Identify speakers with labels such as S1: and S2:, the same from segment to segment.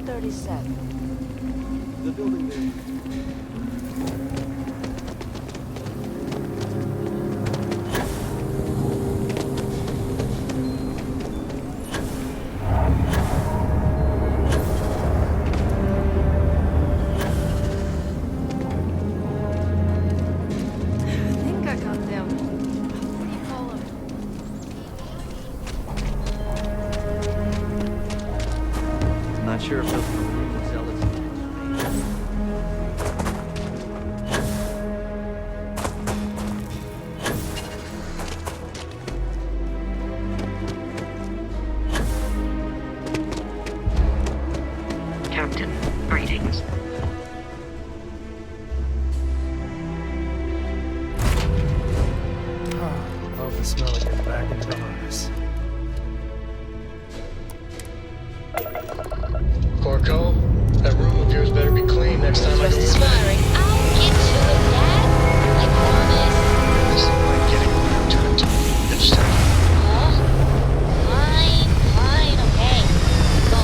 S1: 137.
S2: The building there.
S1: Not sure if those zealots.
S3: Captain, greetings.
S4: Love the smell of getting back into the harness.
S5: Corco, that room of yours better be clean next time I go
S6: Thrusters
S5: in there.
S6: firing. I'll get to it, Dad. I promise.
S5: This ain't like getting around to it. It's time.
S6: Huh? Fine, okay. Go.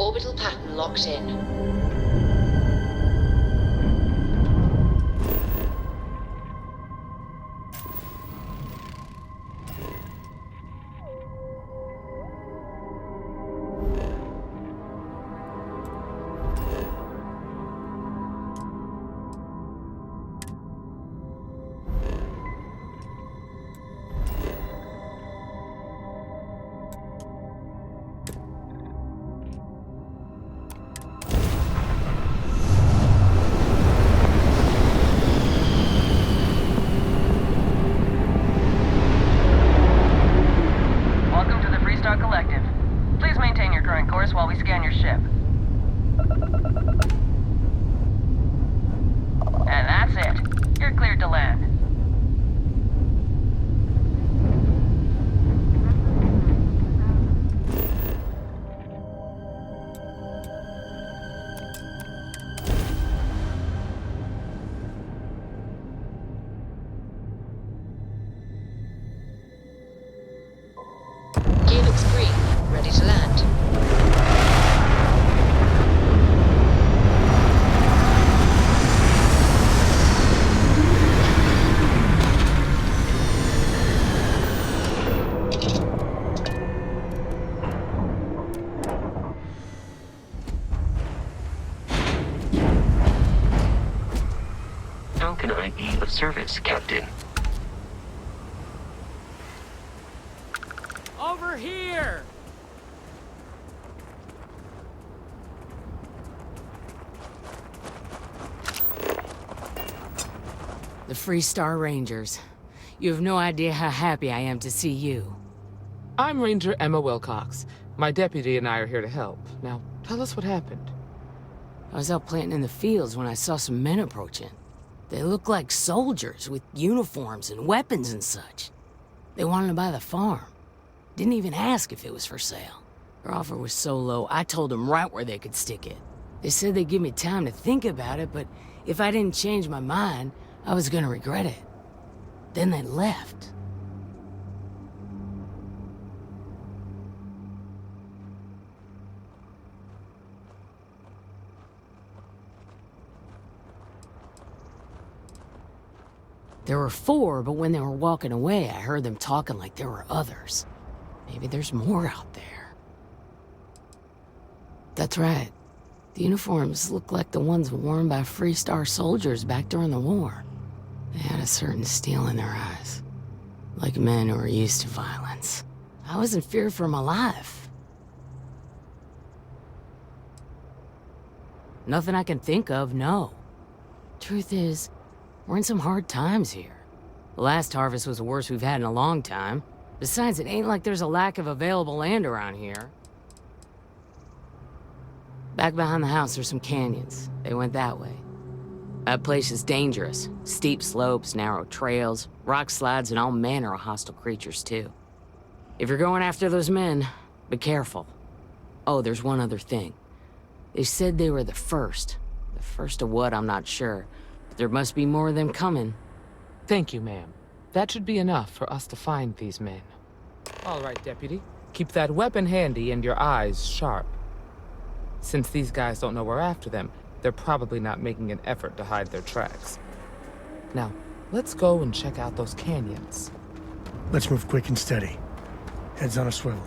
S6: Orbital pattern locked in.
S7: Welcome to the Freestar Collective. Please maintain your current course while we scan your ship. And that's it. You're cleared to land.
S6: Gearbox green. Ready to land.
S3: How can I be of service, Captain?
S4: Over here!
S8: The Freestar Rangers. You have no idea how happy I am to see you.
S9: I'm Ranger Emma Wilcox. My deputy and I are here to help. Now, tell us what happened.
S8: I was out planting in the fields when I saw some men approaching. They looked like soldiers with uniforms and weapons and such. They wanted to buy the farm. Didn't even ask if it was for sale. Their offer was so low, I told them right where they could stick it. They said they'd give me time to think about it, but if I didn't change my mind, I was gonna regret it. Then they left. There were 4, but when they were walking away, I heard them talking like there were others. Maybe there's more out there. That's right. The uniforms looked like the ones worn by Freestar soldiers back during the war. They had a certain steel in their eyes. Like men who were used to violence. I was in fear for my life. Nothing I can think of, no. Truth is, we're in some hard times here. The last harvest was the worst we've had in a long time. Besides, it ain't like there's a lack of available land around here. Back behind the house, there's some canyons. They went that way. That place is dangerous. Steep slopes, narrow trails, rock slides, and all manner of hostile creatures, too. If you're going after those men, be careful. Oh, there's one other thing. They said they were the first. The first of what, I'm not sure. But there must be more of them coming.
S9: Thank you, ma'am. That should be enough for us to find these men. All right, Deputy. Keep that weapon handy and your eyes sharp. Since these guys don't know we're after them, they're probably not making an effort to hide their tracks. Now, let's go and check out those canyons.
S4: Let's move quick and steady. Heads on a swivel.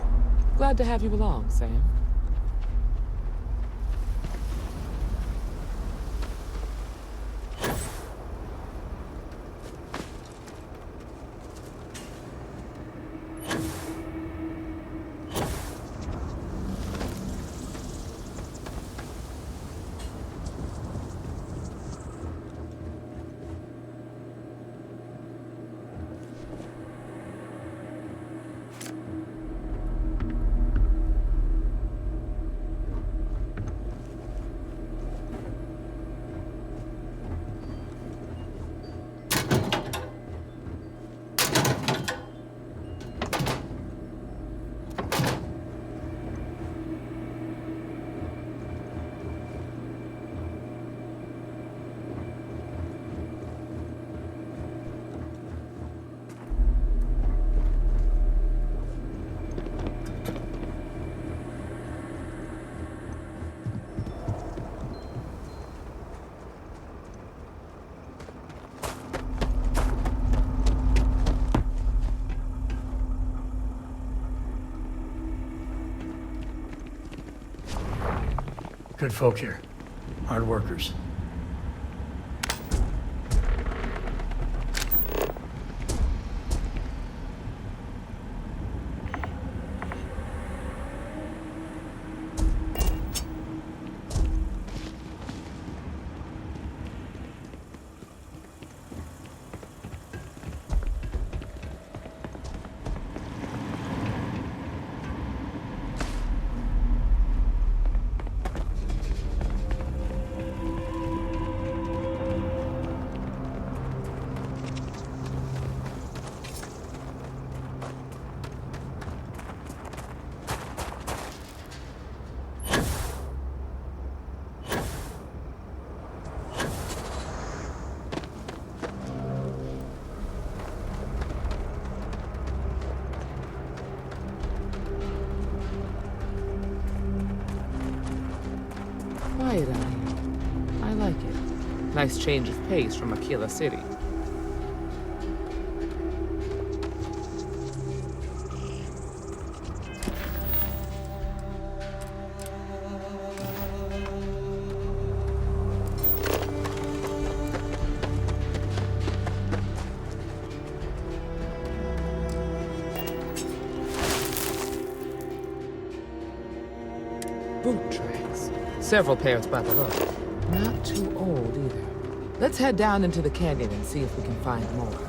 S9: Glad to have you along, Sam.
S4: Good folk here. Hard workers.
S9: Quiet out here. I like it. Nice change of pace from Aquila City. Boot tracks. Several pairs by the look. Not too old either. Let's head down into the canyon and see if we can find more.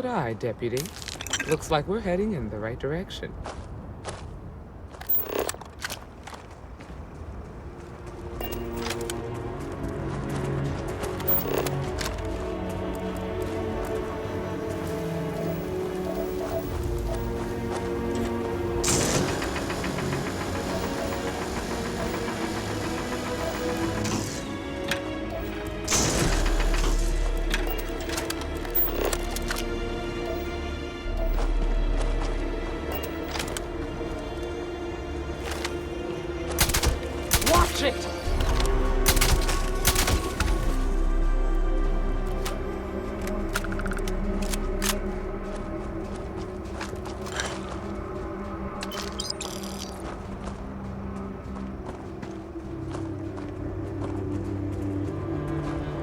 S9: I, Deputy. Looks like we're heading in the right direction. Watch it!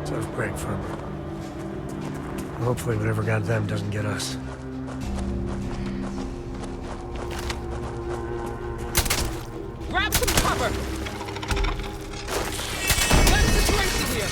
S4: Tough break for him. Hopefully whatever got them doesn't get us.
S9: Grab some cover! Got a situation here!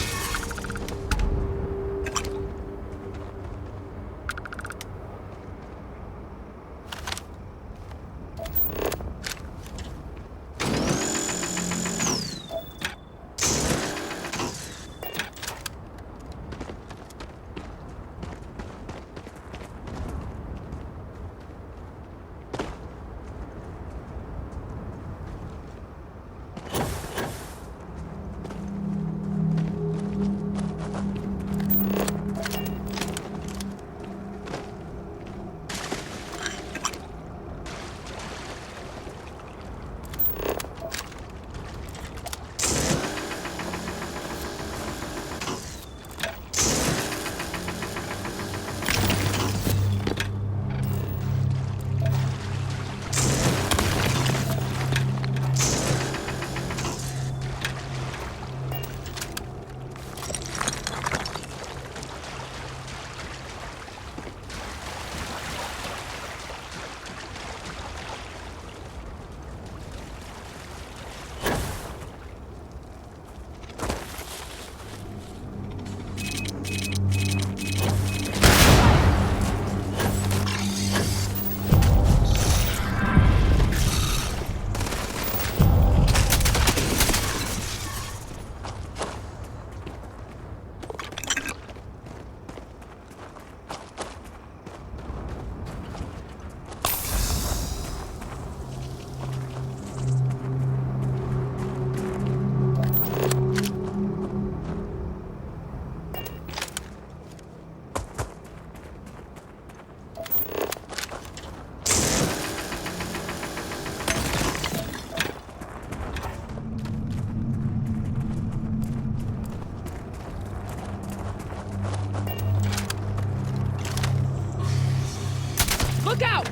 S9: Look out!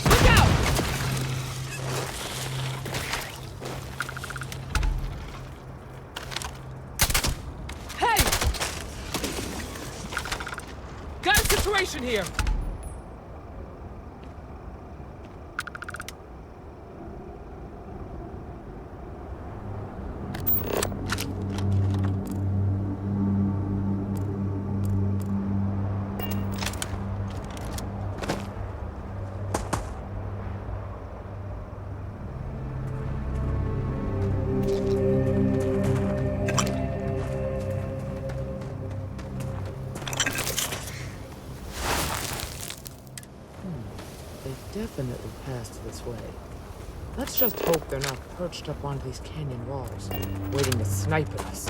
S9: Look out! Hey! Got a situation here! Definitely passed this way. Let's just hope they're not perched up on these canyon walls, waiting to snipe at us.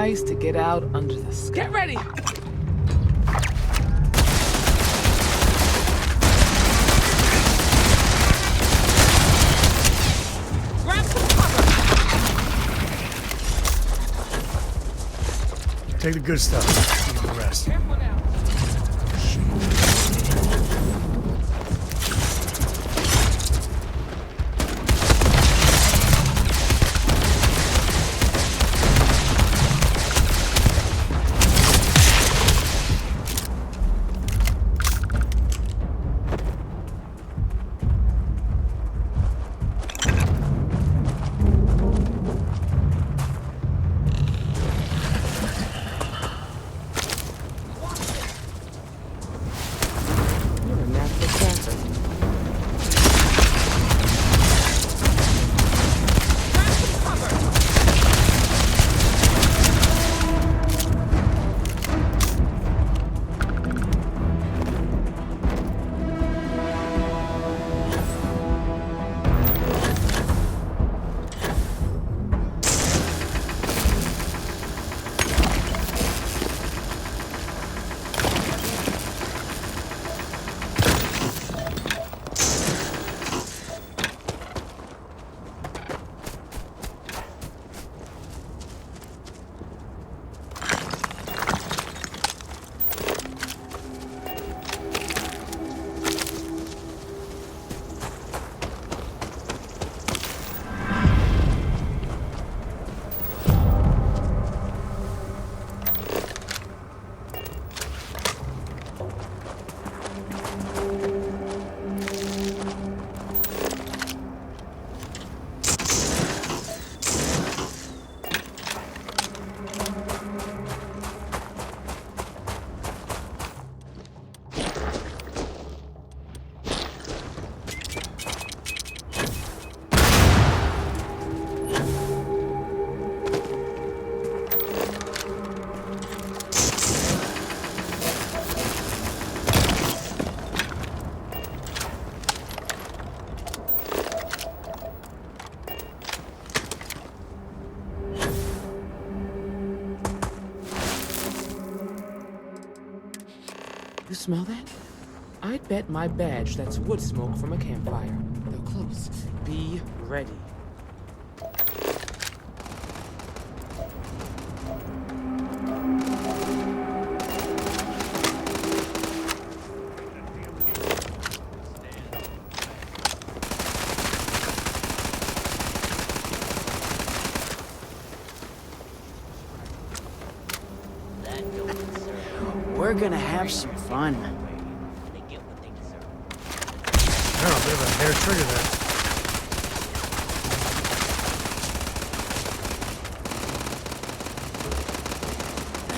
S9: nice to get out under the sky. Get ready! Grab some cover!
S4: Take the good stuff. Leave the rest.
S9: Careful now. You're a natural dancer. Grab some cover! You smell that? I'd bet my badge that's wood smoke from a campfire. They're close. Be ready.
S2: We're gonna have some fun.
S1: They get what they deserve.
S4: Oh, a bit of a hair trigger there.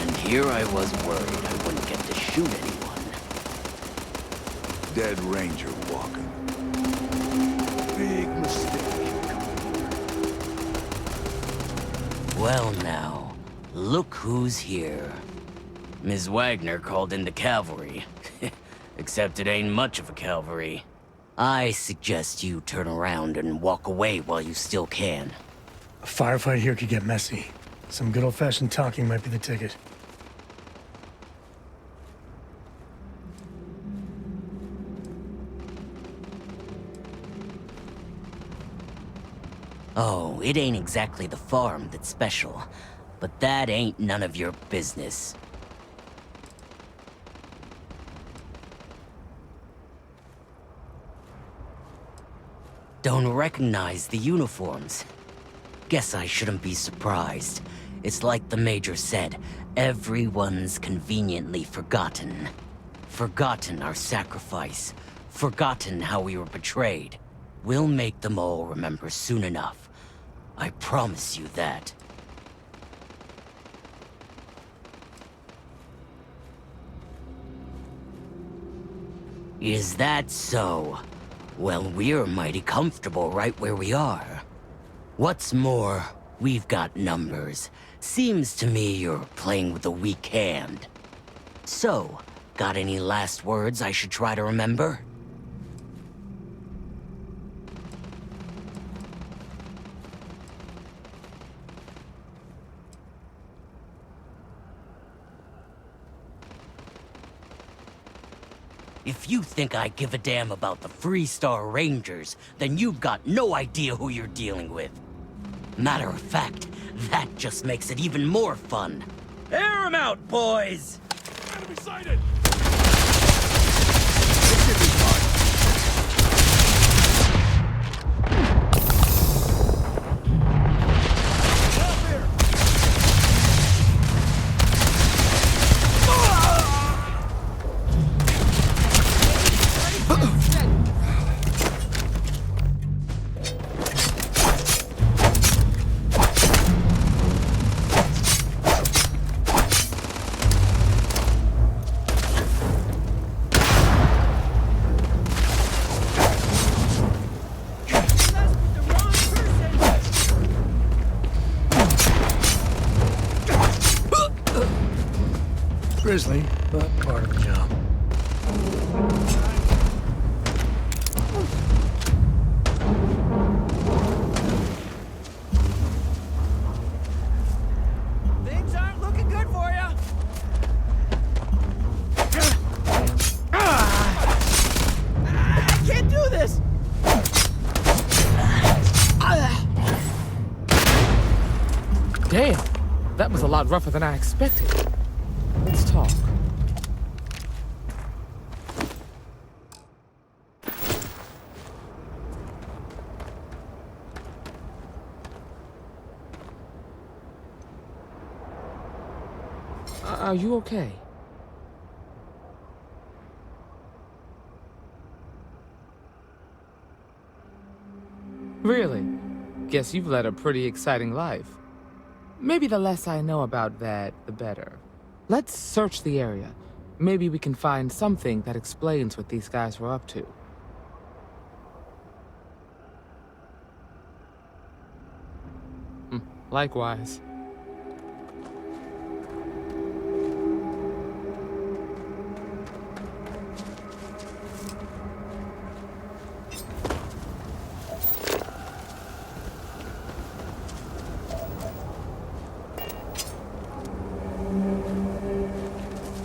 S2: And here I was worried I wouldn't get to shoot anyone.
S10: Dead Ranger walking. Big mistake.
S2: Well now, look who's here. Ms. Wagner called in the cavalry. Except it ain't much of a cavalry. I suggest you turn around and walk away while you still can.
S4: A firefight here could get messy. Some good old-fashioned talking might be the ticket.
S2: Oh, it ain't exactly the farm that's special, but that ain't none of your business. Don't recognize the uniforms. Guess I shouldn't be surprised. It's like the Major said, everyone's conveniently forgotten. Forgotten our sacrifice. Forgotten how we were betrayed. We'll make them all remember soon enough. I promise you that. Is that so? Well, we're mighty comfortable right where we are. What's more, we've got numbers. Seems to me you're playing with a weak hand. So, got any last words I should try to remember? If you think I give a damn about the Freestar Rangers, then you've got no idea who you're dealing with. Matter of fact, that just makes it even more fun. Air 'em out, boys!
S10: Enemy sighted!
S4: Grisly, but part of the job.
S1: Things aren't looking good for you. I can't do this.
S9: Damn, that was a lot rougher than I expected. Let's talk. Are you okay? Really? Guess you've led a pretty exciting life. Maybe the less I know about that, the better. Let's search the area. Maybe we can find something that explains what these guys were up to. Likewise.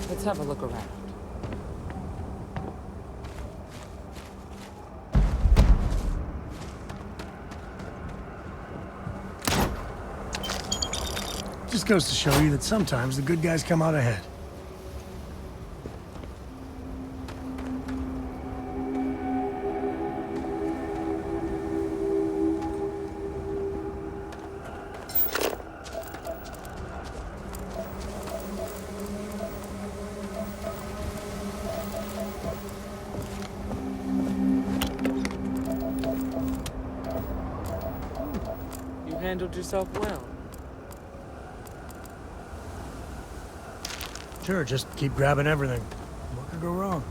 S9: Let's have a look around.
S4: Just goes to show you that sometimes the good guys come out ahead.
S1: You handled yourself well.
S4: Sure, just keep grabbing everything. What could go wrong?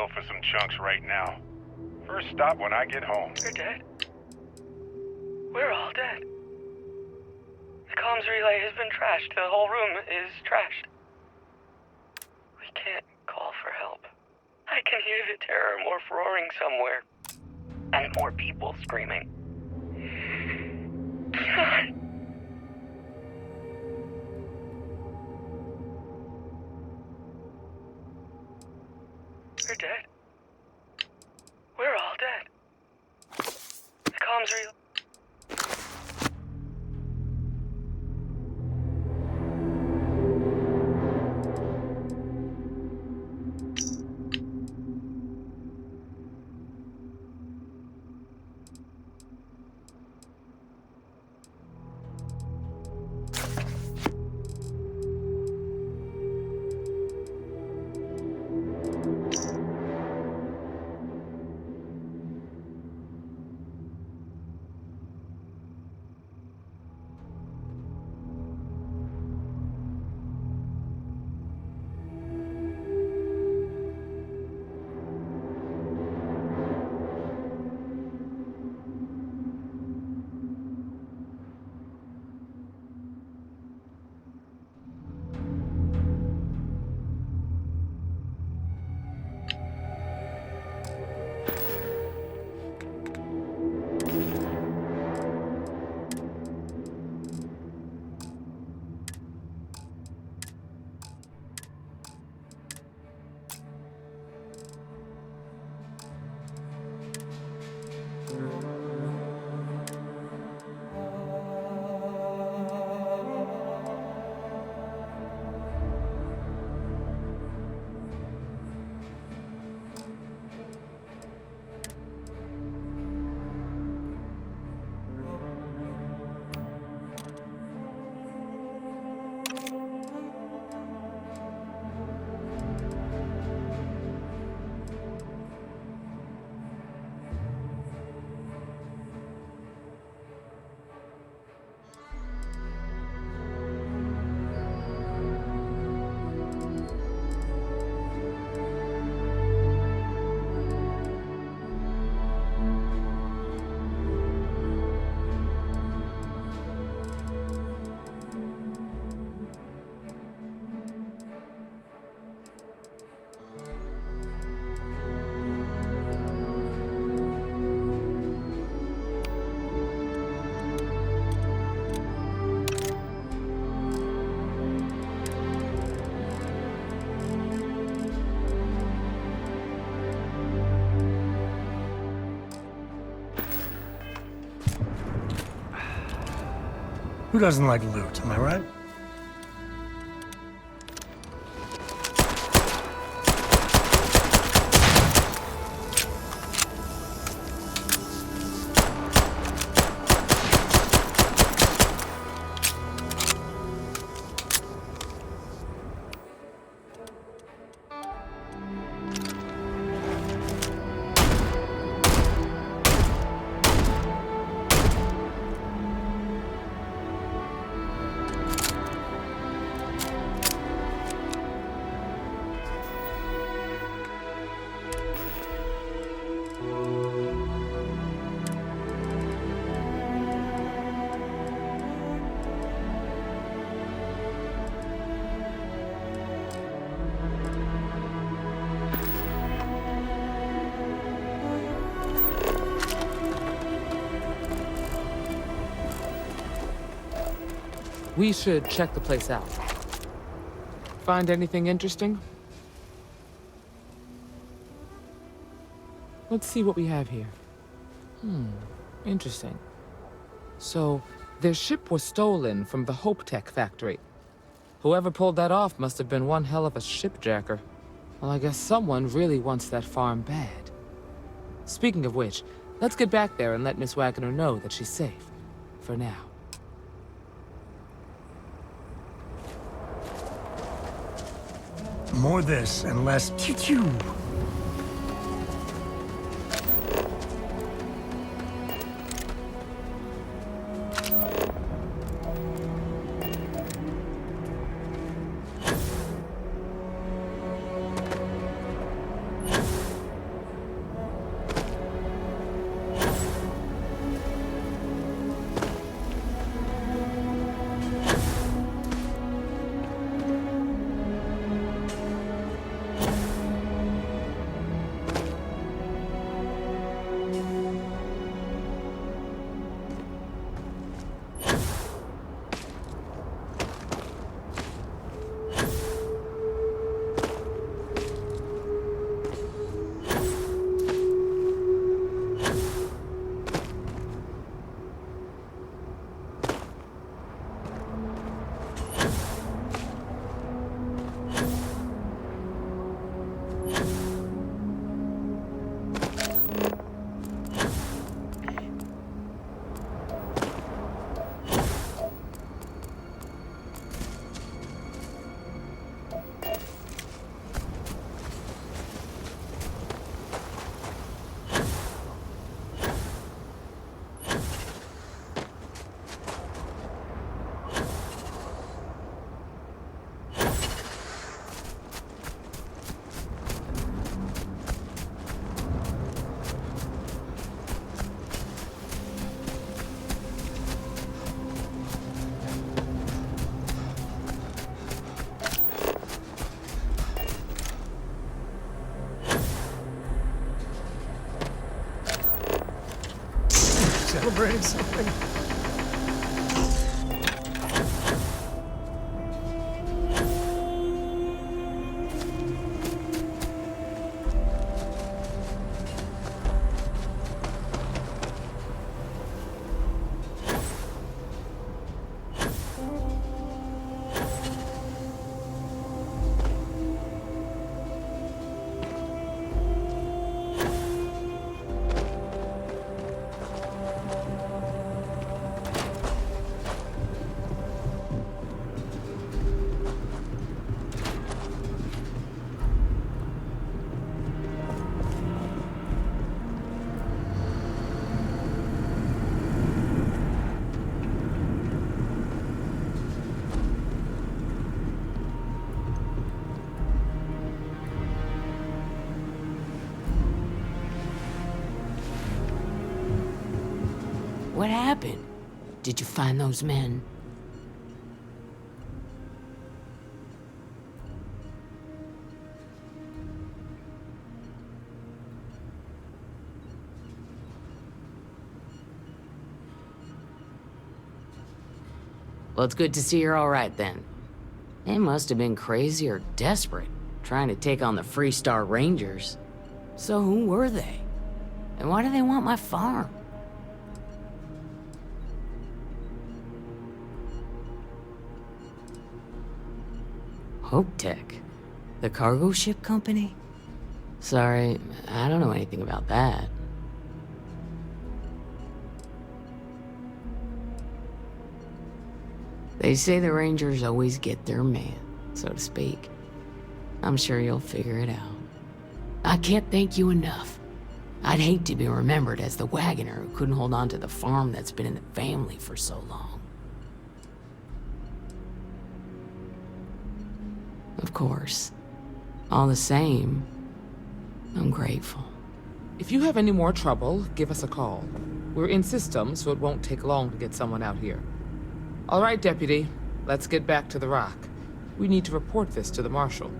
S11: go for some chunks right now. First stop when I get home.
S12: You're dead? We're all dead. The comms relay has been trashed. The whole room is trashed. We can't call for help. I can hear the terror morph roaring somewhere. And more people screaming. God. We're dead. We're all dead. The comms relay.
S4: Who doesn't like loot, am I right?
S9: We should check the place out. Find anything interesting? Let's see what we have here. Interesting. So, their ship was stolen from the Hope Tech factory. Whoever pulled that off must have been one hell of a shipjacker. Well, I guess someone really wants that farm bad. Speaking of which, let's get back there and let Miss Wagner know that she's safe. For now.
S4: More this and less pew-pew. celebrating something?
S8: What happened? Did you find those men? Well, it's good to see you're all right then. They must have been crazy or desperate, trying to take on the Freestar Rangers. So who were they? And why do they want my farm? Hope Tech? The cargo ship company? Sorry, I don't know anything about that. They say the Rangers always get their man, so to speak. I'm sure you'll figure it out. I can't thank you enough. I'd hate to be remembered as the wagoner who couldn't hold on to the farm that's been in the family for so long. Of course. All the same, I'm grateful.
S9: If you have any more trouble, give us a call. We're in system, so it won't take long to get someone out here. All right, Deputy. Let's get back to the rock. We need to report this to the Marshal.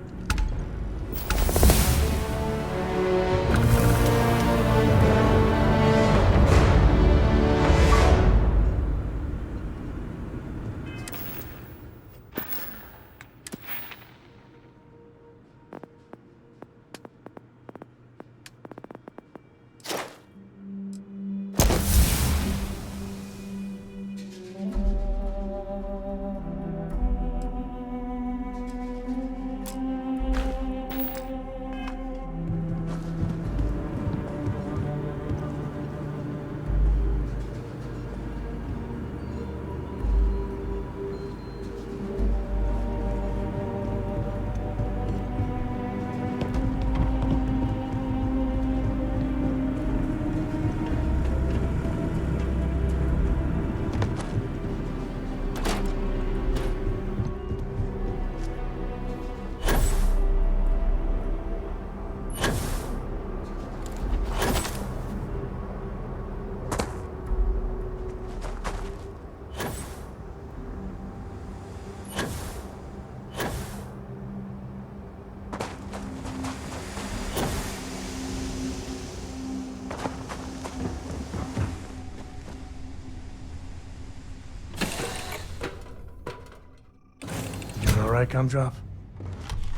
S4: All right, Gumdrop?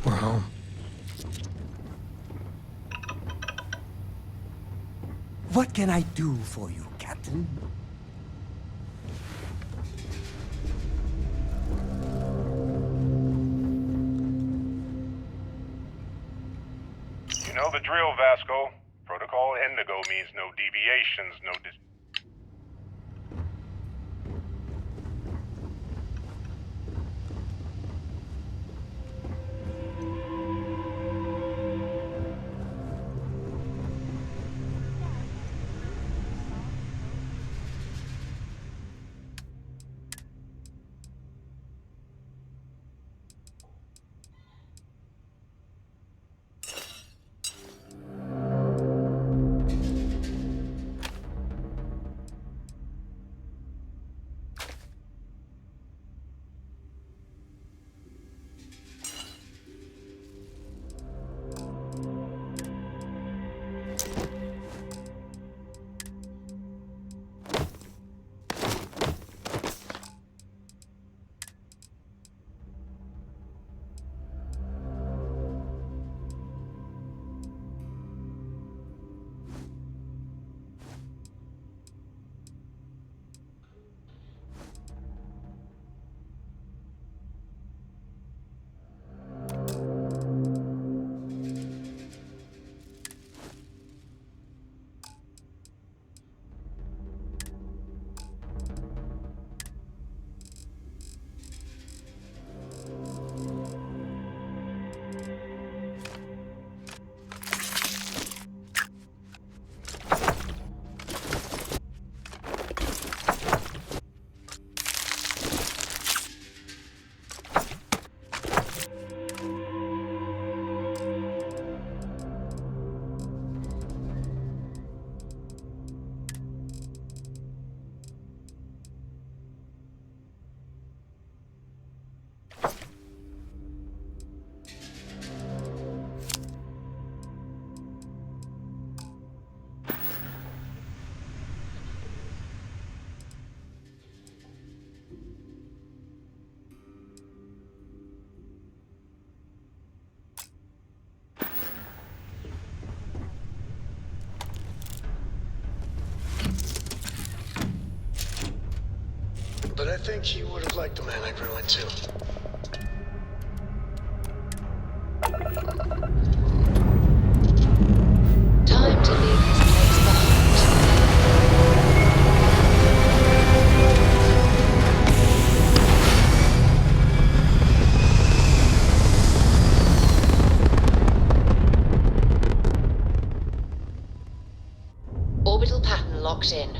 S4: We're home.
S10: What can I do for you, Captain?
S11: You know the drill, Vasco. Protocol Indigo means no deviations, no
S5: but I think he would have liked the man I grew into.
S6: Time to leave this place behind. Orbital pattern locked in.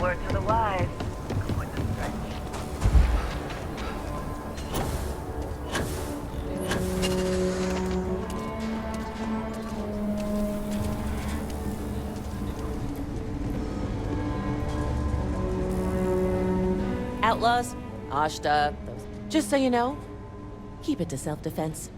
S7: Word to the wise. Come with the stretch.
S13: Outlaws, Ashta, just so you know, keep it to self-defense.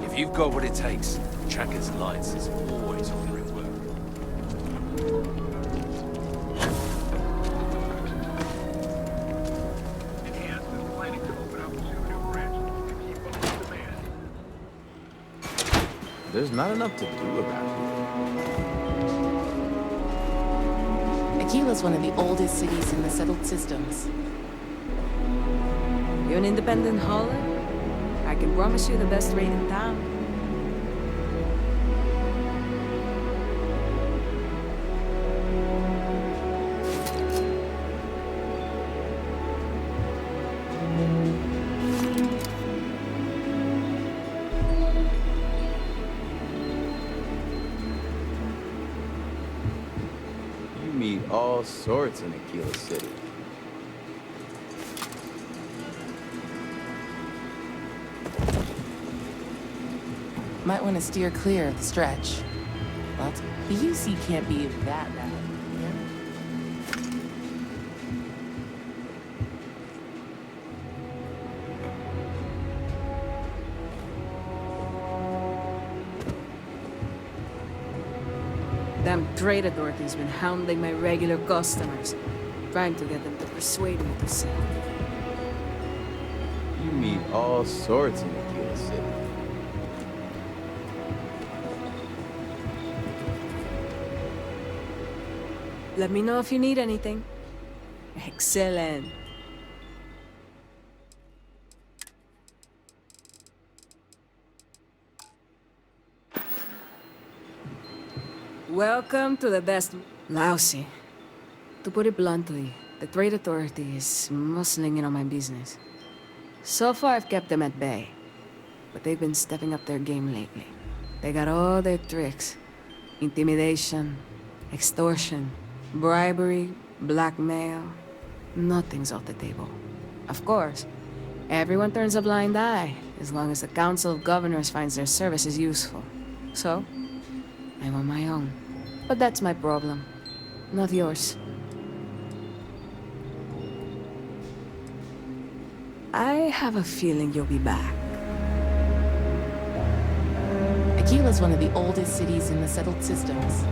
S14: If you've got what it takes, Tracker's Lights is always ordering work.
S15: There's not enough to do about it.
S16: Aquila's one of the oldest cities in the settled systems. You're an independent hauler? I can promise you the best rate in town.
S15: You meet all sorts in Aquila City.
S16: Might want to steer clear of the stretch. Well, the UC can't be that bad, yeah? Damn trade authority's been hounding my regular customers, trying to get them to persuade me to sell.
S15: You meet all sorts in Aquila City.
S16: Let me know if you need anything. Excellent.
S17: Welcome to the best... Lousy. To put it bluntly, the trade authority is muscling in on my business. So far, I've kept them at bay. But they've been stepping up their game lately. They got all their tricks. Intimidation, extortion, bribery, blackmail. Nothing's off the table. Of course, everyone turns a blind eye, as long as the Council of Governors finds their services useful. So, I'm on my own. But that's my problem, not yours. I have a feeling you'll be back.
S16: Aquila's one of the oldest cities in the settled systems.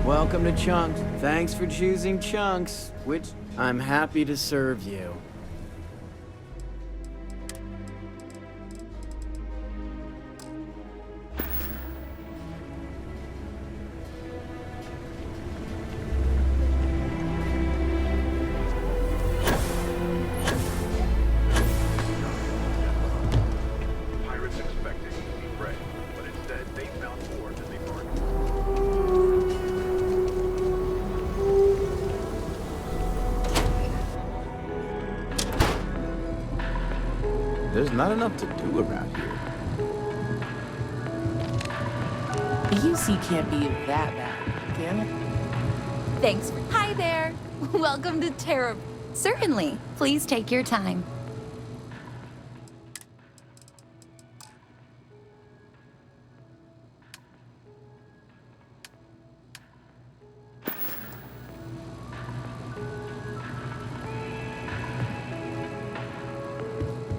S18: Welcome to Chunks. Thanks for choosing Chunks, which I'm happy to serve you.
S11: Pirates expected easy prey, but instead they found more than they bargained.
S15: There's not enough to do around here.
S16: The UC can't be that bad, can it?
S19: Thanks. Hi there. Welcome to Terra. Certainly. Please take your time.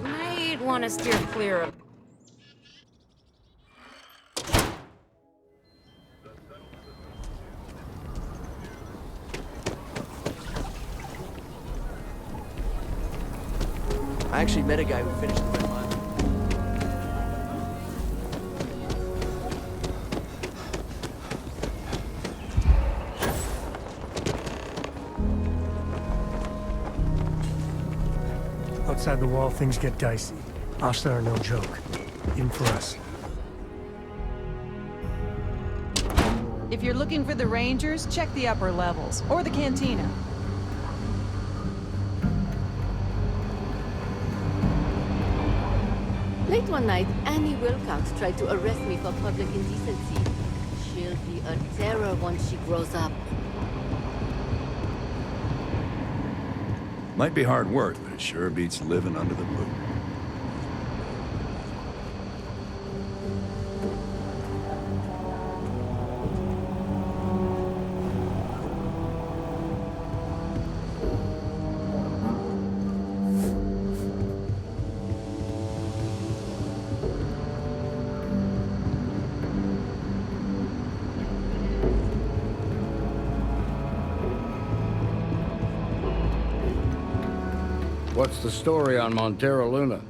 S8: Might want to steer clear of...
S1: I actually met a guy who finished the red line.
S4: Outside the wall, things get dicey. Ashta are no joke. Even for us.
S20: If you're looking for the Rangers, check the upper levels, or the cantina.
S21: Late one night, Annie Wilcox tried to arrest me for public indecency. She'll be a terror once she grows up.
S22: Might be hard work, but it sure beats living under the boot.
S23: What's the story on Montero Luna?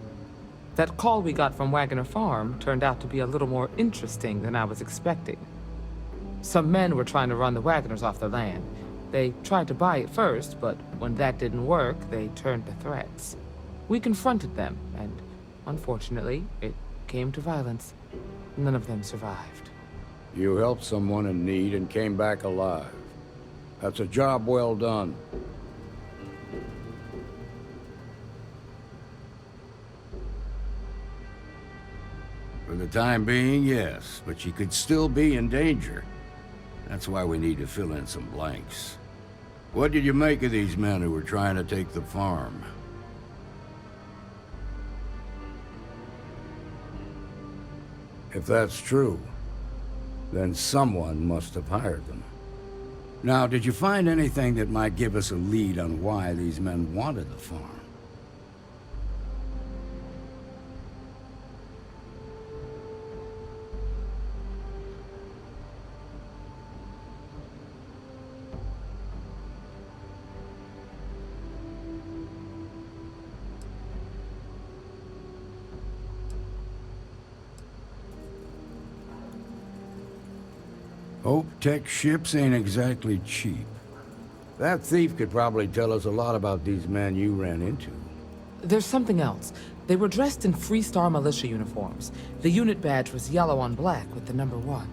S9: That call we got from Wagoner Farm turned out to be a little more interesting than I was expecting. Some men were trying to run the Wagoners off the land. They tried to buy it first, but when that didn't work, they turned to threats. We confronted them, and unfortunately, it came to violence. None of them survived.
S23: You helped someone in need and came back alive. That's a job well done. For the time being, yes, but you could still be in danger. That's why we need to fill in some blanks. What did you make of these men who were trying to take the farm? If that's true, then someone must have hired them. Now, did you find anything that might give us a lead on why these men wanted the farm? Hope Tech ships ain't exactly cheap. That thief could probably tell us a lot about these men you ran into.
S9: There's something else. They were dressed in Free Star militia uniforms. The unit badge was yellow on black with the number 1.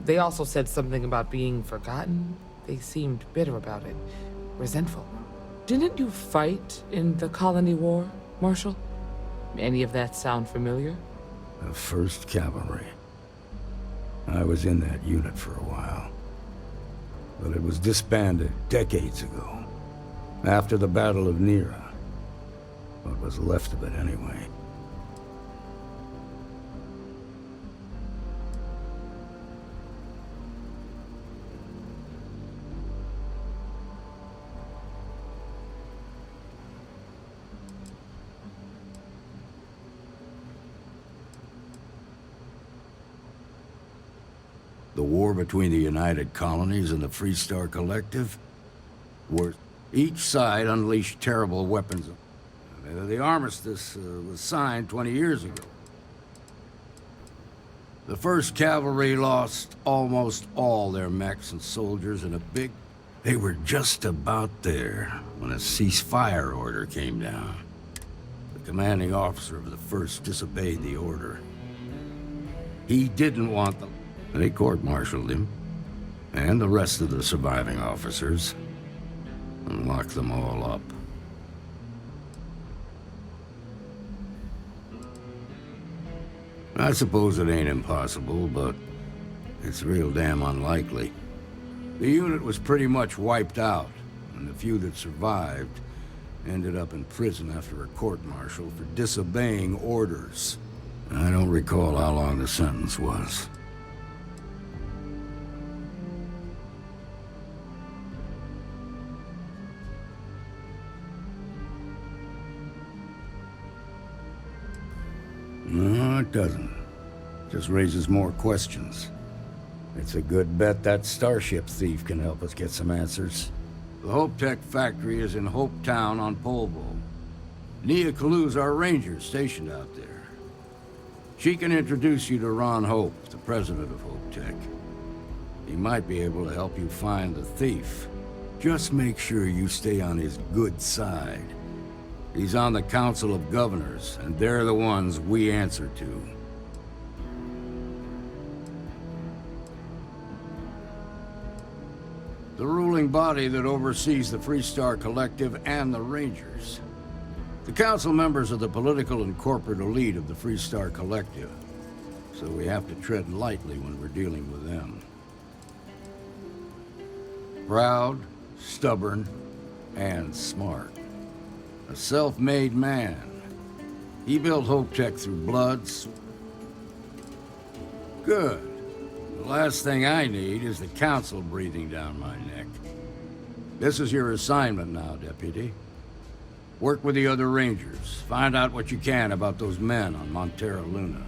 S9: They also said something about being forgotten. They seemed bitter about it, resentful. Didn't you fight in the Colony War, Marshal? Any of that sound familiar?
S23: The 1st Cavalry. I was in that unit for a while. But it was disbanded decades ago. After the Battle of Nera. What was left of it, anyway. The war between the United Colonies and the Free Star Collective, where each side unleashed terrible weapons. The armistice was signed 20 years ago. The 1st Cavalry lost almost all their mechs and soldiers in a big... They were just about there when a ceasefire order came down. The commanding officer of the 1st disobeyed the order. He didn't want them. They court-martialed him, and the rest of the surviving officers, and locked them all up. I suppose it ain't impossible, but it's real damn unlikely. The unit was pretty much wiped out, and the few that survived ended up in prison after a court-martial for disobeying orders. I don't recall how long the sentence was. No, it doesn't. Just raises more questions. It's a good bet that starship thief can help us get some answers. The Hope Tech factory is in Hope Town on Polvo. Nia Kalu's our ranger stationed out there. She can introduce you to Ron Hope, the president of Hope Tech. He might be able to help you find the thief. Just make sure you stay on his good side. He's on the Council of Governors, and they're the ones we answer to. The ruling body that oversees the Free Star Collective and the Rangers. The council members are the political and corporate elite of the Free Star Collective, so we have to tread lightly when we're dealing with them. Proud, stubborn, and smart. A self-made man. He built Hope Tech through blood. Good. The last thing I need is the council breathing down my neck. This is your assignment now, Deputy. Work with the other Rangers. Find out what you can about those men on Montera Luna.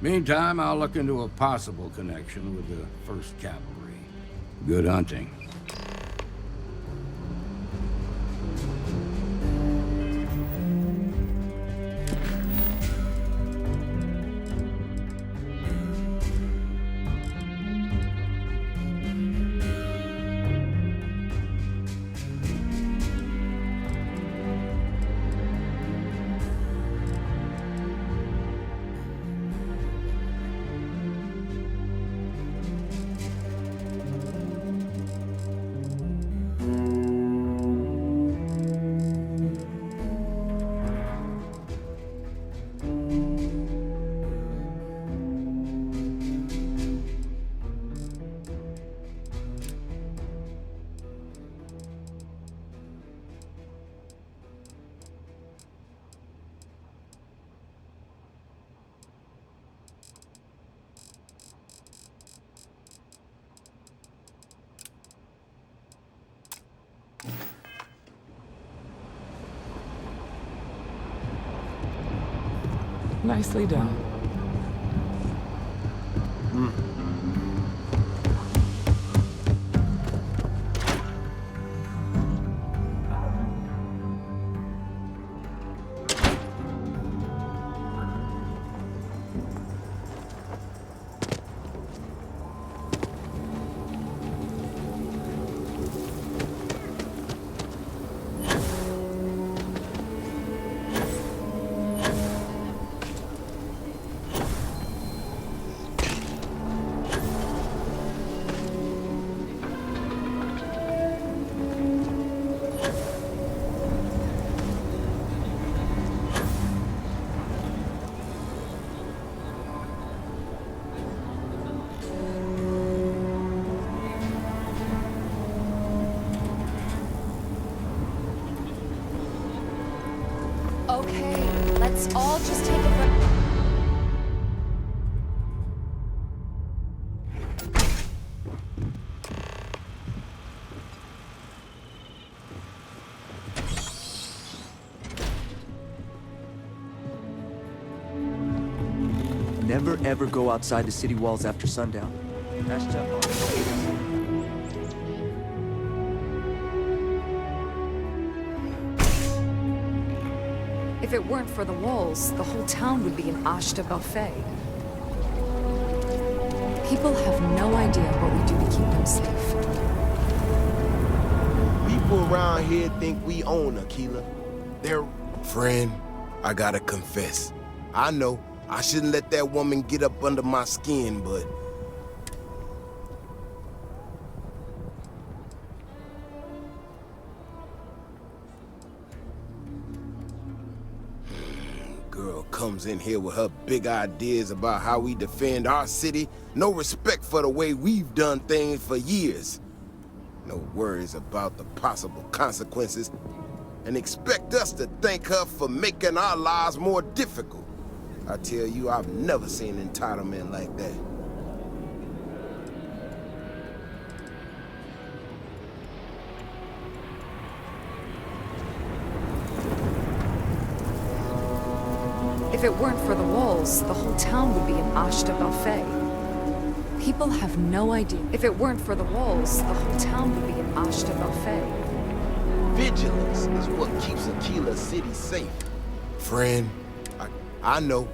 S23: Meantime, I'll look into a possible connection with the 1st Cavalry. Good hunting.
S9: Nicely done.
S17: Let's all just take a breath.
S1: Never ever go outside the city walls after sundown. That's
S17: If it weren't for the walls, the whole town would be an Ashta buffet. People have no idea what we do to keep them safe.
S2: People around here think we own Aquila. They're... Friend, I gotta confess. I know, I shouldn't let that woman get up under my skin, but... Girl comes in here with her big ideas about how we defend our city. No respect for the way we've done things for years. No worries about the possible consequences. And expect us to thank her for making our lives more difficult. I tell you, I've never seen entitlement like that.
S17: If it weren't for the walls, the whole town would be an Ashta buffet. People have no idea. If it weren't for the walls, the whole town would be an Ashta buffet.
S2: Vigilance is what keeps Aquila City safe. Friend, I know.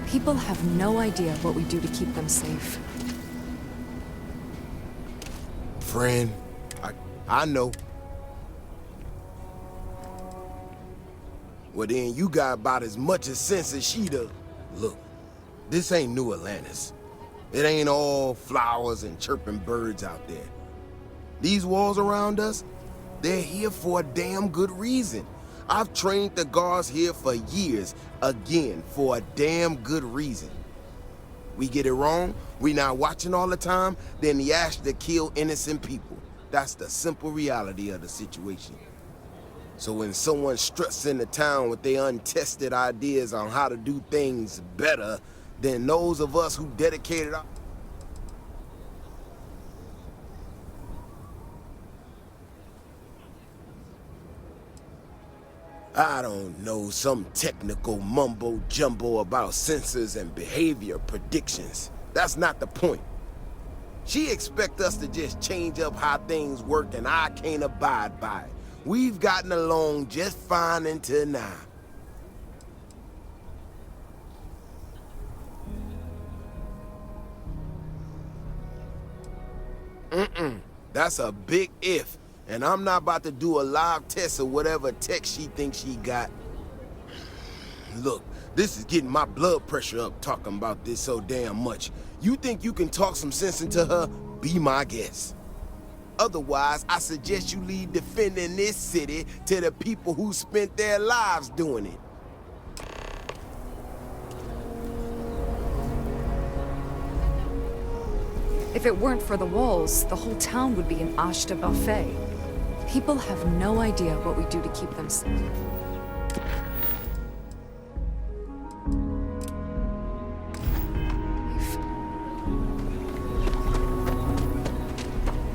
S17: People have no idea what we do to keep them safe.
S2: Friend, I know. Well then, you got about as much as sense as she does. Look, this ain't New Atlantis. It ain't all flowers and chirping birds out there. These walls around us, they're here for a damn good reason. I've trained the guards here for years, again, for a damn good reason. We get it wrong, we not watching all the time, then the Ashta kill innocent people. That's the simple reality of the situation. So when someone struts into town with their untested ideas on how to do things better than those of us who dedicated our... I don't know, some technical mumbo-jumbo about sensors and behavior predictions. That's not the point. She expects us to just change up how things work, and I can't abide by it. We've gotten along just fine until now. That's a big if. And I'm not about to do a live test of whatever tech she thinks she got. Look, this is getting my blood pressure up talking about this so damn much. You think you can talk some sense into her? Be my guest. Otherwise, I suggest you leave defending this city to the people who spent their lives doing it.
S17: If it weren't for the walls, the whole town would be an Ashta buffet. People have no idea what we do to keep them safe.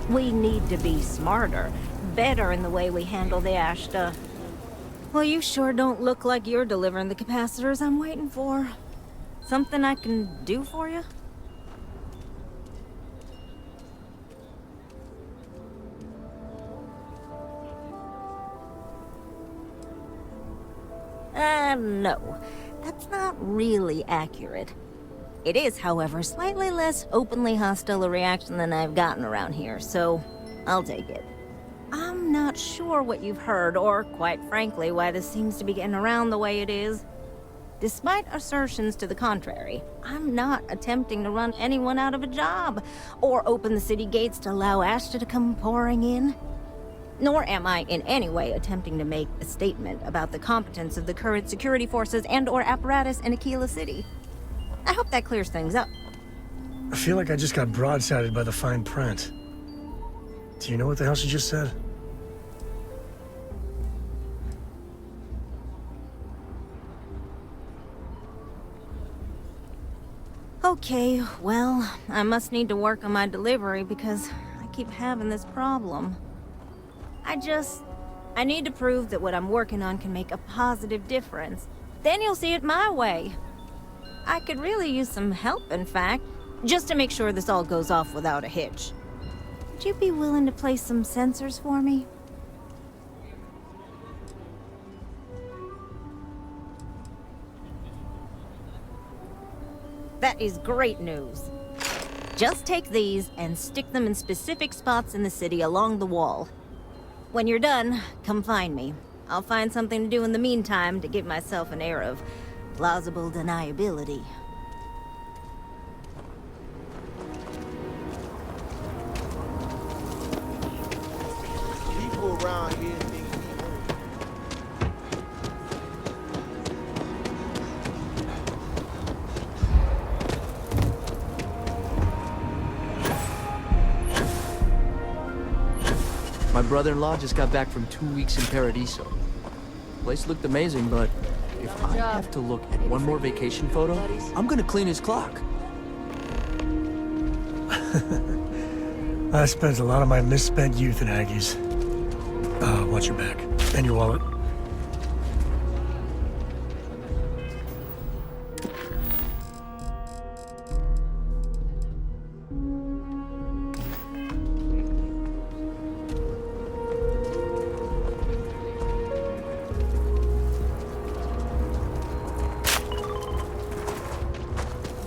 S3: We need to be smarter, better in the way we handle the Ashta. Well, you sure don't look like you're delivering the capacitors I'm waiting for. Something I can do for you? No. That's not really accurate. It is, however, slightly less openly hostile a reaction than I've gotten around here, so I'll take it. I'm not sure what you've heard, or, quite frankly, why this seems to be getting around the way it is. Despite assertions to the contrary, I'm not attempting to run anyone out of a job or open the city gates to allow Ashta to come pouring in. Nor am I in any way attempting to make a statement about the competence of the current security forces and/or apparatus in Aquila City. I hope that clears things up.
S4: I feel like I just got broadsided by the fine print. Do you know what the hell she just said?
S3: Okay, well, I must need to work on my delivery because I keep having this problem. I need to prove that what I'm working on can make a positive difference. Then you'll see it my way. I could really use some help, in fact, just to make sure this all goes off without a hitch. Would you be willing to place some sensors for me? That is great news. Just take these and stick them in specific spots in the city along the wall. When you're done, come find me. I'll find something to do in the meantime to give myself an air of plausible deniability.
S2: People around here think
S1: My brother-in-law just got back from 2 weeks in Paradiso. Place looked amazing, but if I have to look at one more vacation photo, I'm gonna clean his clock.
S4: I spent a lot of my misspent youth in Aggies. Watch your back. And your wallet.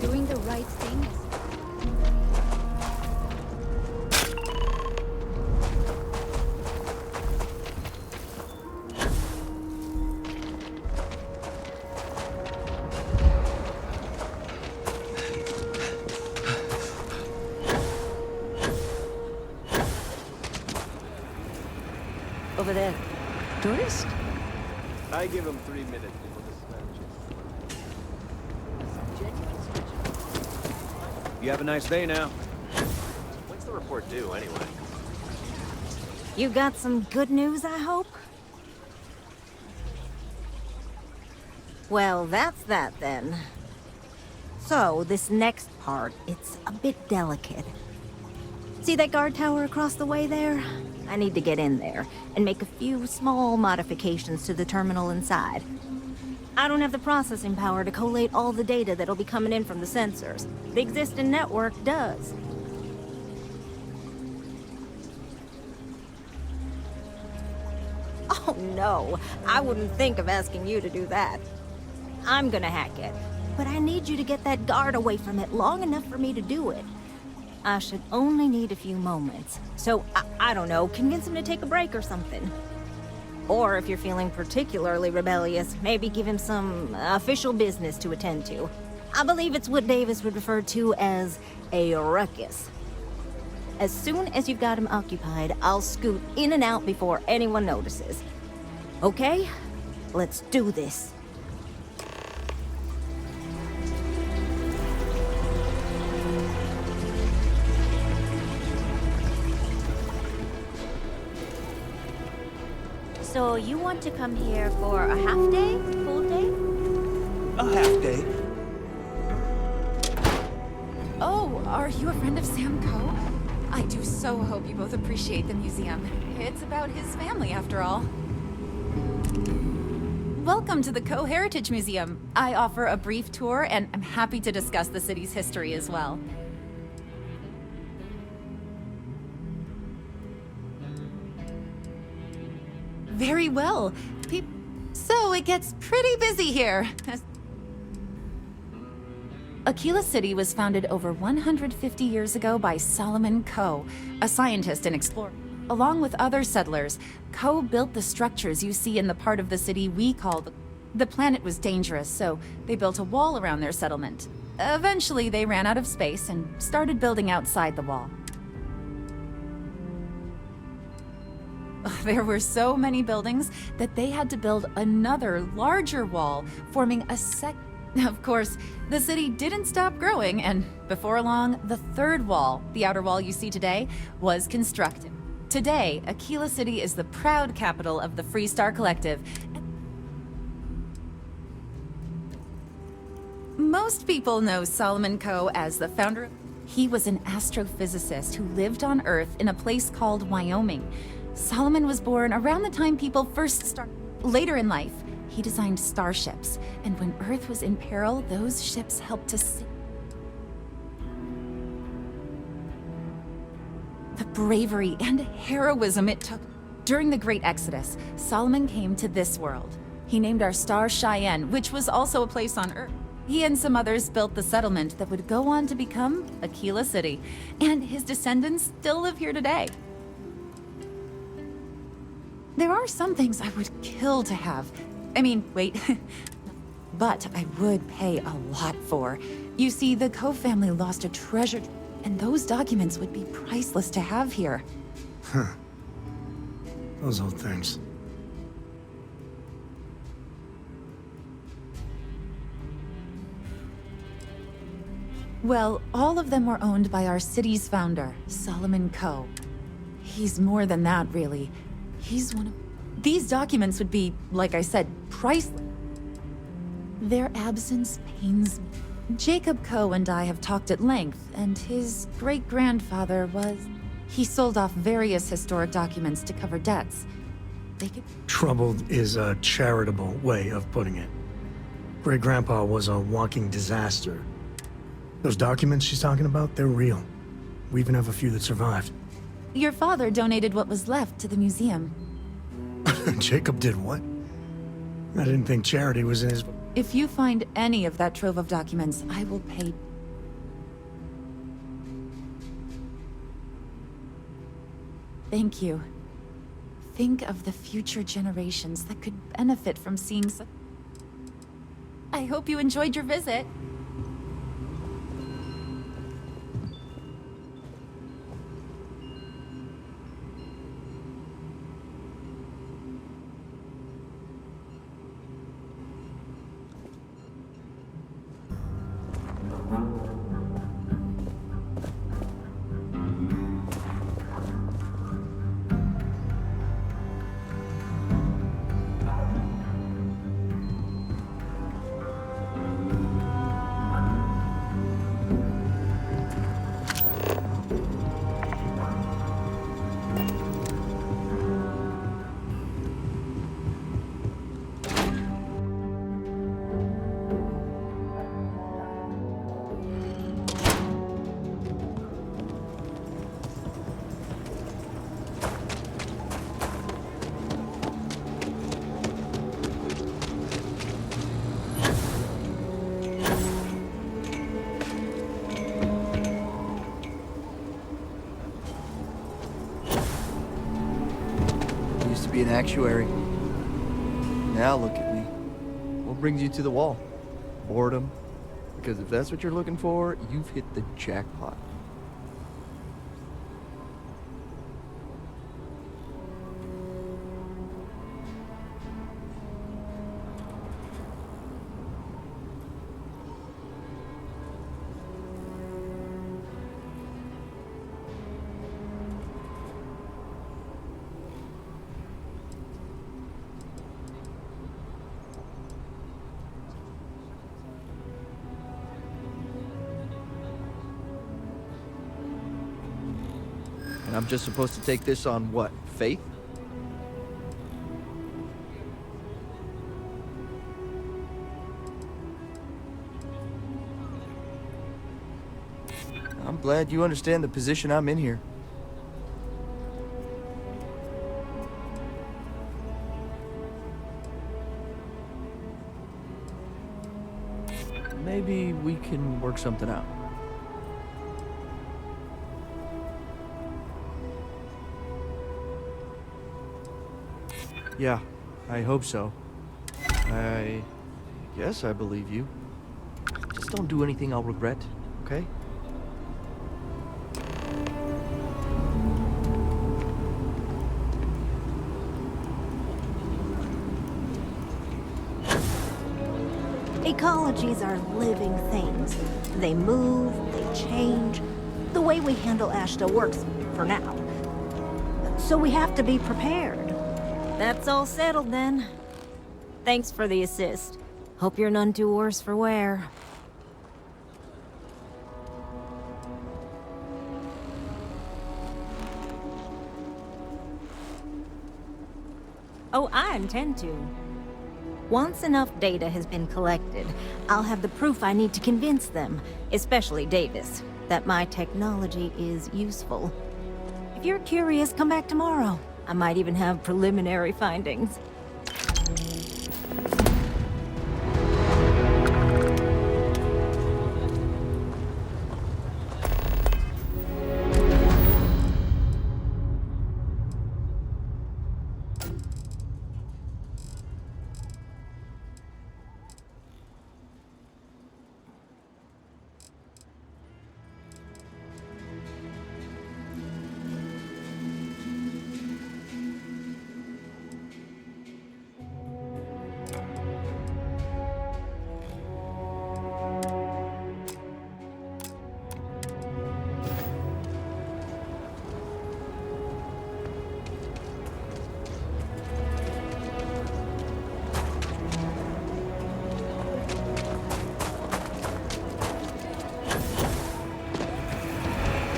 S19: Doing the right thing.
S3: Over there. Tourist?
S15: I give him 3 minutes before the snatch.
S5: You have a nice day now. When's the report due, anyway?
S3: You got some good news, I hope? Well, that's that then. So, this next part, it's a bit delicate. See that guard tower across the way there? I need to get in there and make a few small modifications to the terminal inside. I don't have the processing power to collate all the data that'll be coming in from the sensors. The existing network does. Oh no, I wouldn't think of asking you to do that. I'm gonna hack it, but I need you to get that guard away from it long enough for me to do it. I should only need a few moments. So, I don't know, convince him to take a break or something. Or if you're feeling particularly rebellious, maybe give him some official business to attend to. I believe it's what Davis would refer to as a ruckus. As soon as you've got him occupied, I'll scoot in and out before anyone notices. Okay? Let's do this.
S10: So you want to come here for a half day, full day?
S1: A half day.
S19: Oh, are you a friend of Sam Coe? I do so hope you both appreciate the museum. It's about his family, after all. Welcome to the Coe Heritage Museum. I offer a brief tour, and I'm happy to discuss the city's history as well. Very well. So it gets pretty busy here. Aquila City was founded over 150 years ago by Solomon Coe, a scientist and explorer. Along with other settlers, Coe built the structures you see in the part of the city we call the... The planet was dangerous, so they built a wall around their settlement. Eventually, they ran out of space and started building outside the wall. There were so many buildings that they had to build another, larger wall, forming a Of course, the city didn't stop growing, and before long, the third wall, the outer wall you see today, was constructed. Today, Aquila City is the proud capital of the Freestar Collective. Most people know Solomon Coe as the founder. He was an astrophysicist who lived on Earth in a place called Wyoming. Solomon was born around the time people first started. Later in life, he designed starships, and when Earth was in peril, those ships helped to save. The bravery and heroism it took. During the Great Exodus, Solomon came to this world. He named our star Cheyenne, which was also a place on Earth. He and some others built the settlement that would go on to become Aquila City, and his descendants still live here today. There are some things I would kill to have. I mean, wait. But I would pay a lot for. You see, the Coe family lost a treasure, and those documents would be priceless to have here.
S4: Huh. Those old things.
S19: Well, all of them were owned by our city's founder, Solomon Coe. He's more than that, really. He's one of... These documents would be, like I said, priceless. Their absence pains me. Jacob Coe and I have talked at length, and his great-grandfather was... He sold off various historic documents to cover debts. They could...
S4: Troubled is a charitable way of putting it. Great-grandpa was a walking disaster. Those documents she's talking about, they're real. We even have a few that survived.
S19: Your father donated what was left to the museum.
S4: Jacob did what? I didn't think charity was in his...
S19: If you find any of that trove of documents, I will pay. Thank you. Think of the future generations that could benefit from seeing such... I hope you enjoyed your visit.
S1: Be an actuary. Now look at me. What brings you to the wall? Boredom? Because if that's what you're looking for, you've hit the jackpot. And I'm just supposed to take this on what? Faith? I'm glad you understand the position I'm in here. Maybe we can work something out. Yeah, I hope so. I guess I believe you. Just don't do anything I'll regret, okay?
S3: Ecologies are living things. They move, they change. The way we handle Ashta works for now. So we have to be prepared. That's all settled then. Thanks for the assist. Hope you're none too worse for wear. Oh, I intend to. Once enough data has been collected, I'll have the proof I need to convince them, especially Davis, that my technology is useful. If you're curious, come back tomorrow. I might even have preliminary findings.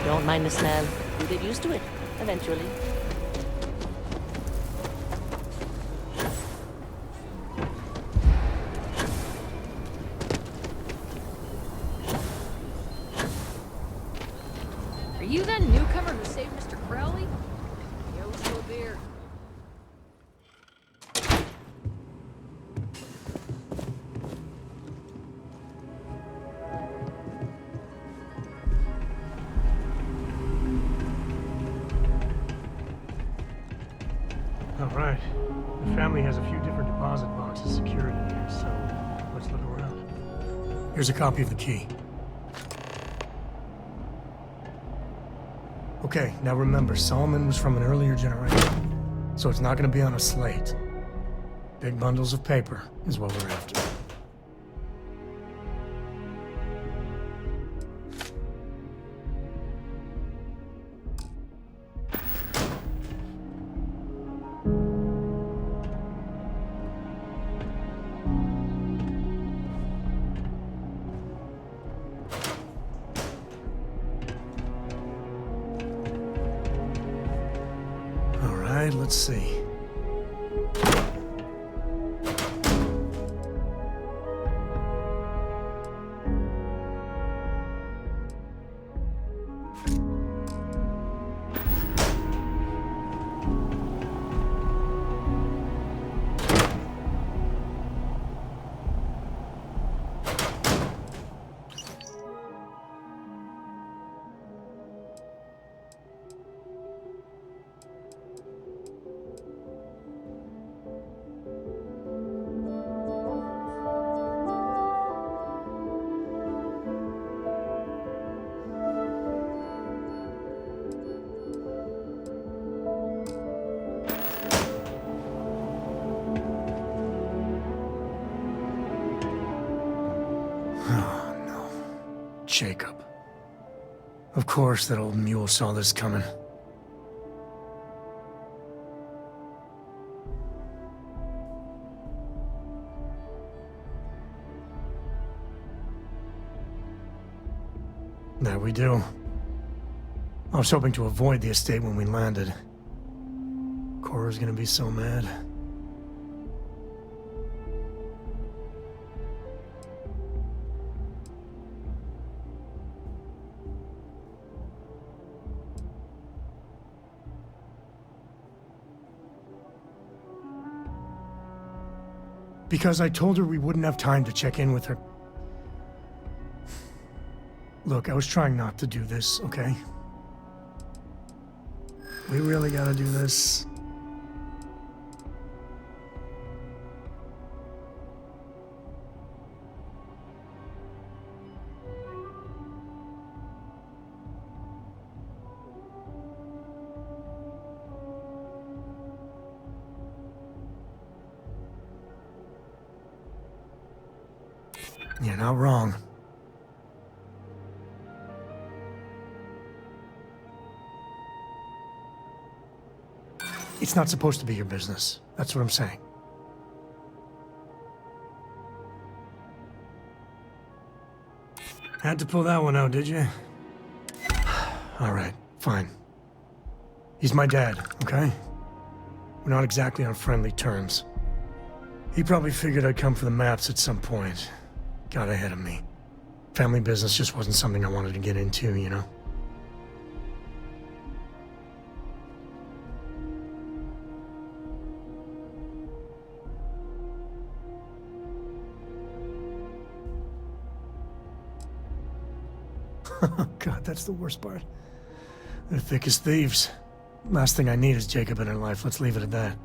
S13: Don't mind the smell. You get used to it, eventually.
S6: Are you that newcomer who saved Mr. Crowley? Yeah, let's go there.
S4: All right. The family has a few different deposit boxes secured in here, so let's look around. Here's a copy of the key. Okay, now remember, Solomon was from an earlier generation, so it's not going to be on a slate. Big bundles of paper is what we're after. Let's see. Jacob. Of course that old mule saw this coming. There we do. I was hoping to avoid the estate when we landed. Cora's gonna be so mad. Because I told her we wouldn't have time to check in with her. Look, I was trying not to do this, okay? We really gotta do this. You're not wrong. It's not supposed to be your business. That's what I'm saying. Had to pull that one out, did you? All right, fine. He's my dad, okay? We're not exactly on friendly terms. He probably figured I'd come for the maps at some point. Got ahead of me. Family business just wasn't something I wanted to get into, you know? Oh God, that's the worst part. They're thick as thieves. Last thing I need is Jacob in her life. Let's leave it at that.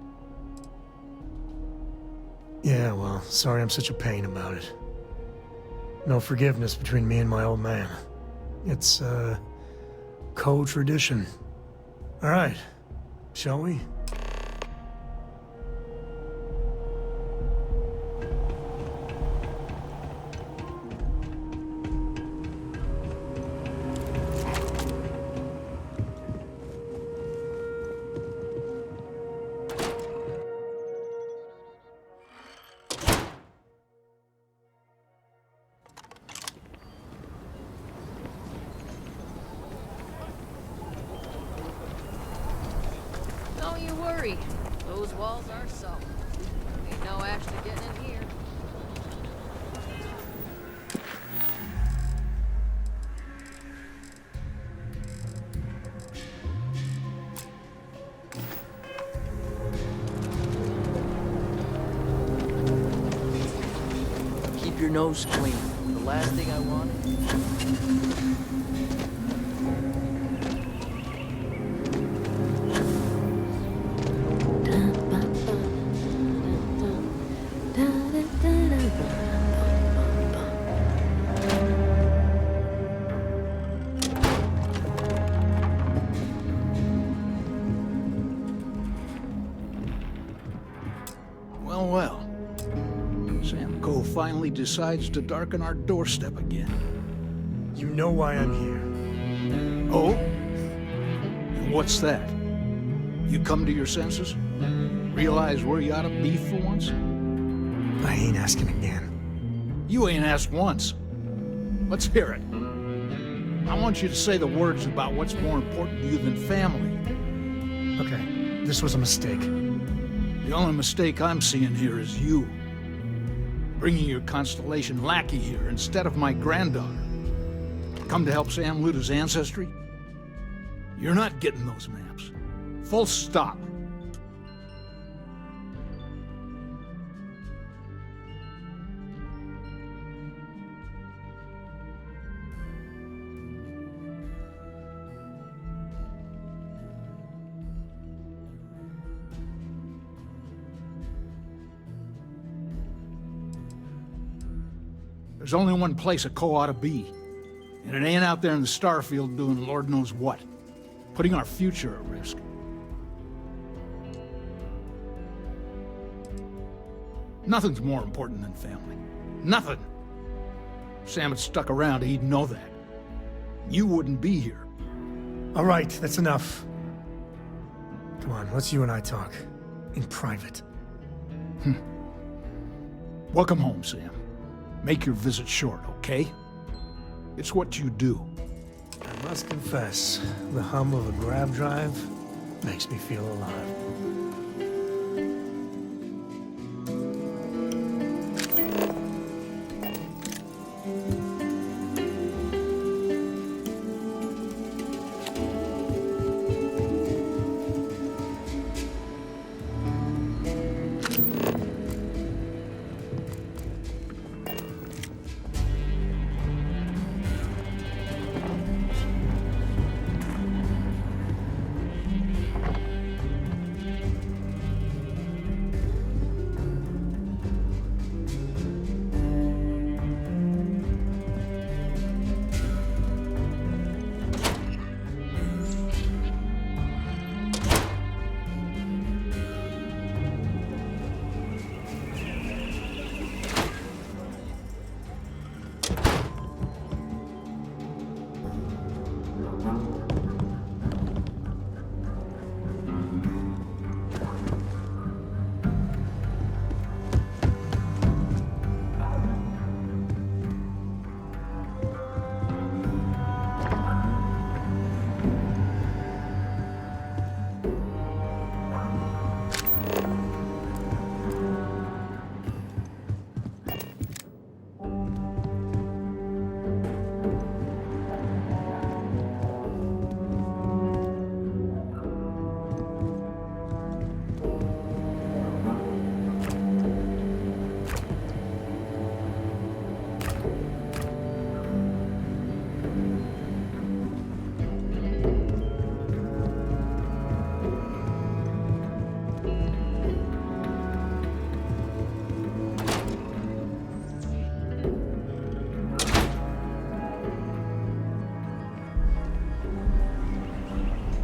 S4: Yeah, well, sorry I'm such a pain about it. No forgiveness between me and my old man. It's, co-tradition. All right, shall we?
S6: Don't you worry. Those walls are solid. Ain't no Ashley getting in here.
S1: Keep your nose clean. The last thing I want.
S7: Well, well. Sam Coe finally decides to darken our doorstep again.
S4: You know why I'm here.
S7: Oh? And what's that? You come to your senses? Realize where you ought to be for once?
S4: I ain't asking again.
S7: You ain't asked once. Let's hear it. I want you to say the words about what's more important to you than family.
S4: Okay, this was a mistake.
S7: The only mistake I'm seeing here is you. Bringing your Constellation lackey here instead of my granddaughter. Come to help Sam loot his ancestry? You're not getting those maps. Full stop. There's only one place a Coe ought to be. And it ain't out there in the Starfield doing Lord knows what. Putting our future at risk. Nothing's more important than family. Nothing. If Sam had stuck around, he'd know that. You wouldn't be here.
S4: All right, that's enough. Come on, let's you and I talk. In private.
S7: Welcome home, Sam. Make your visit short, okay? It's what you do.
S4: I must confess, the hum of a grab drive makes me feel alive.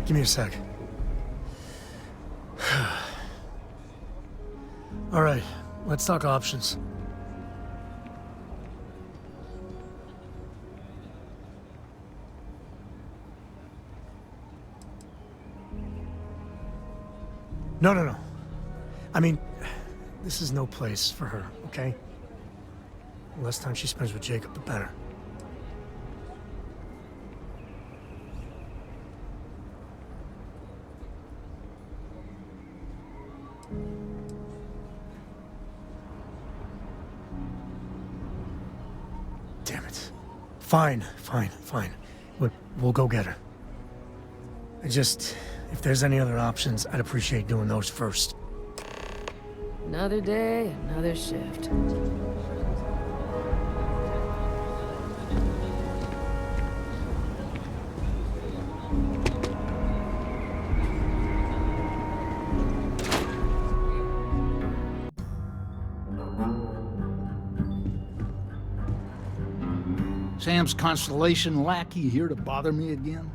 S4: Give me a sec. All right, let's talk options. No. I mean, this is no place for her, okay? The less time she spends with Jacob, the better. Damn it. Fine. We'll go get her. If there's any other options, I'd appreciate doing those first.
S20: Another day, another shift.
S7: Sam's Constellation lackey here to bother me again?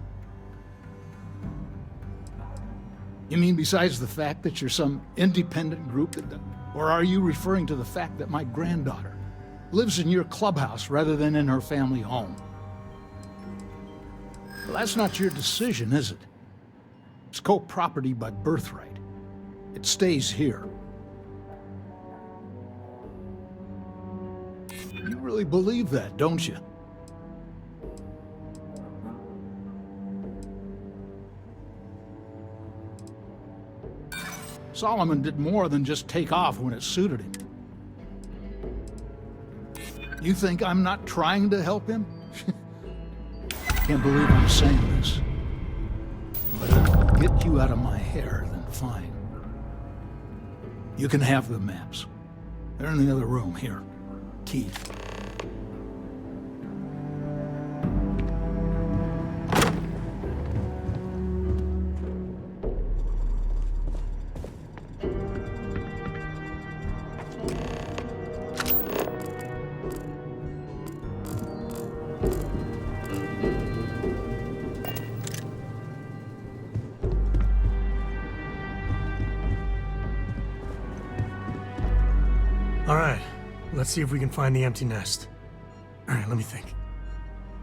S7: You mean besides the fact that you're some independent group that... Or are you referring to the fact that my granddaughter lives in your clubhouse rather than in her family home? Well, that's not your decision, is it? It's co-property by birthright. It stays here. You really believe that, don't you? Solomon did more than just take off when it suited him. You think I'm not trying to help him? Can't believe I'm saying this. But if it'll get you out of my hair, then fine. You can have the maps. They're in the other room, here. Key.
S4: All right, let's see if we can find the empty nest. All right, let me think.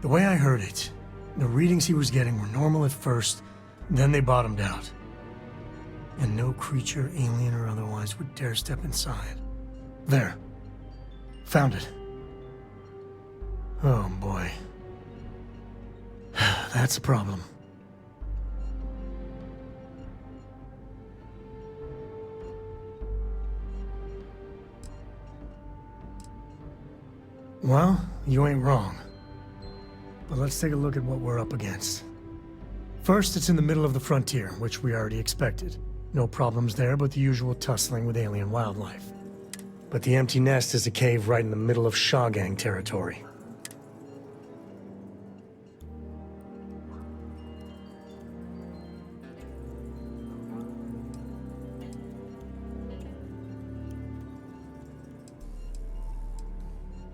S4: The way I heard it, the readings he was getting were normal at first, then they bottomed out. And no creature, alien or otherwise, would dare step inside. There. Found it. Oh, boy. That's a problem. Well, you ain't wrong. But let's take a look at what we're up against. First, it's in the middle of the frontier, which we already expected. No problems there, but the usual tussling with alien wildlife. But the empty nest is a cave right in the middle of Shaw Gang territory.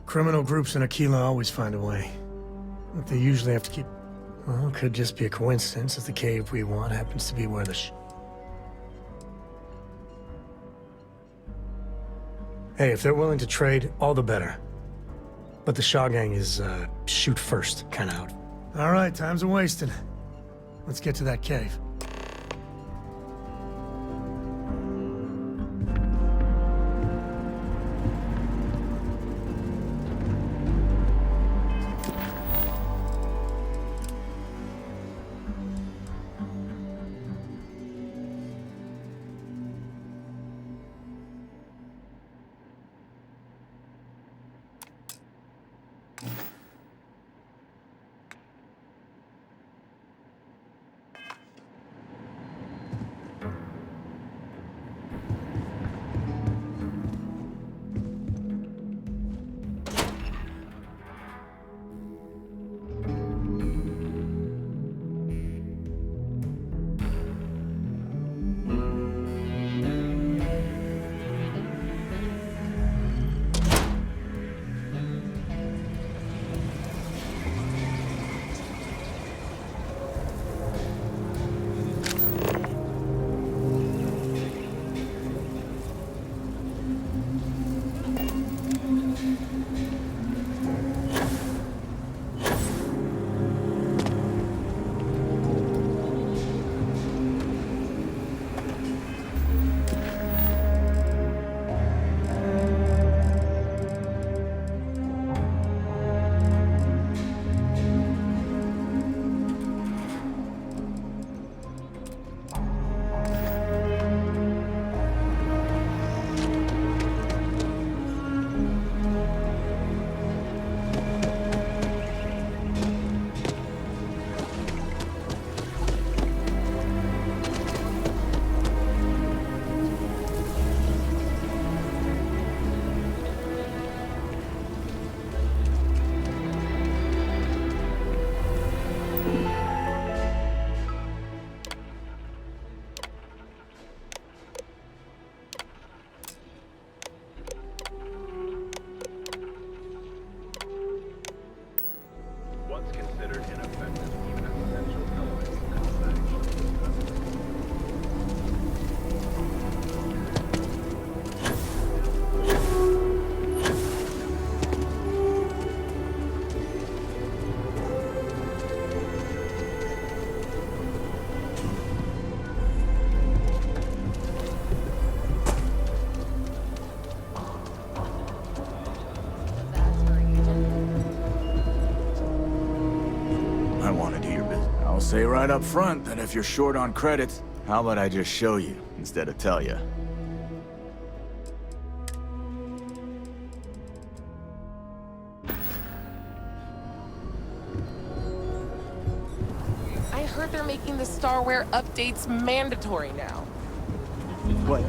S4: Criminal groups in Aquila always find a way. But they usually have to keep... Well, it could just be a coincidence that the cave we want happens to be where the Hey, if they're willing to trade, all the better. But the Shaw Gang is, shoot first kind of out. All right, time's a wasting. Let's get to that cave.
S12: say right up front that if you're short on credits, how about I just show you instead of tell you?
S16: I heard they're making the Starware updates mandatory now.
S12: What?